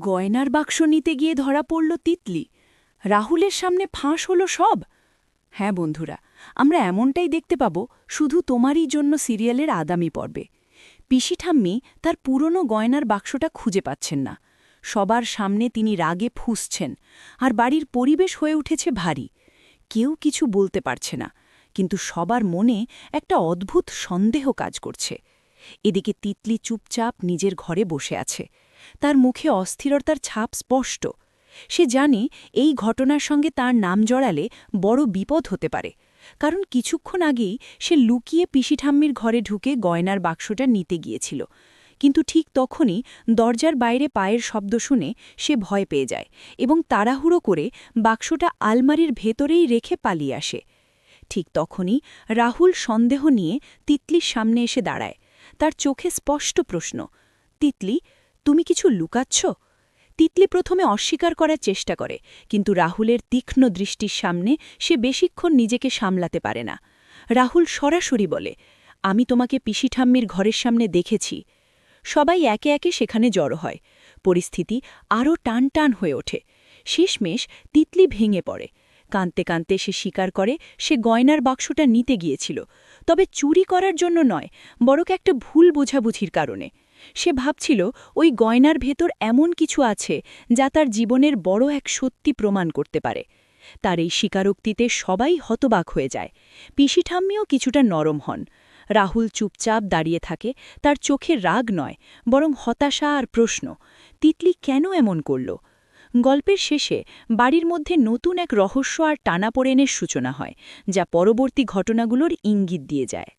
গয়নার বাক্স নিতে গিয়ে ধরা পড়ল তিতলি। রাহুলের সামনে ফাঁস হলো সব। হ্যাঁ বন্ধুরা, আমরা এমনটাই দেখতে পাব শুধু তোমারই জন্য সিরিয়ালের আগামী পর্বে। পিসি ঠাম্মি তার পুরনো গয়নার বাক্সটা খুঁজে পাচ্ছেন না। সবার সামনে তিনি রাগে ফুঁসছেন, আর বাড়ির পরিবেশ হয়ে উঠেছে ভারী। কেউ কিছু বলতে পারছে না, কিন্তু সবার মনে একটা অদ্ভুত সন্দেহ কাজ করছে। এদিকে তিতলি চুপচাপ নিজের ঘরে বসে আছে। তার মুখে অস্থিরতার ছাপ স্পষ্ট। সে জানে এই ঘটনার সঙ্গে তার নাম জড়ালে বড় বিপদ হতে পারে, কারণ কিছুক্ষণ আগেই সে লুকিয়ে পিসিঠাম্মির ঘরে ঢুকে গয়নার বাক্সটা নিতে গিয়েছিল। কিন্তু ঠিক তখনই দরজার বাইরে পায়ের শব্দ শুনে সে ভয় পেয়ে যায় এবং তাড়াহুড়ো করে বাক্সটা আলমারির ভেতরেই রেখে পালিয়ে আসে। ঠিক তখনই রাহুল সন্দেহ নিয়ে তিতলির সামনে এসে দাঁড়ায়। তার চোখে স্পষ্ট প্রশ্ন, তিতলি, তুমি কিছু লুকাচ্ছ? তিতলি প্রথমে অস্বীকার করার চেষ্টা করে, কিন্তু রাহুলের তীক্ষ্ণ দৃষ্টির সামনে সে বেশিক্ষণ নিজেকে সামলাতে পারে না। রাহুল সরাসরি বলে, আমি তোমাকে পিসিঠাম্মির ঘরের সামনে দেখেছি। সবাই একে একে সেখানে জড়ো হয়। পরিস্থিতি আরও টান টান হয়ে ওঠে। শেষমেশ তিতলি ভেঙে পড়ে। কাঁদতে কাঁদতে সে স্বীকার করে সে গয়নার বাক্সটা নিতে গিয়েছিল, তবে চুরি করার জন্য নয়, বরং একটা ভুল বোঝাবুঝির কারণে। সে ভাবছিল ওই গয়নার ভেতর এমন কিছু আছে যা তার জীবনের বড় এক সত্যি প্রমাণ করতে পারে। তার এই স্বীকারোক্তিতে সবাই হতবাক হয়ে যায়। পিসিঠাম্মিও কিছুটা নরম হন। রাহুল চুপচাপ দাঁড়িয়ে থাকে, তার চোখে রাগ নয়, বরং হতাশা আর প্রশ্ন, তিতলি কেন এমন করল? গল্পের শেষে বাড়ির মধ্যে নতুন এক রহস্য আর টানাপোড়েনের সূচনা হয়, যা পরবর্তী ঘটনাগুলোর ইঙ্গিত দিয়ে যায়।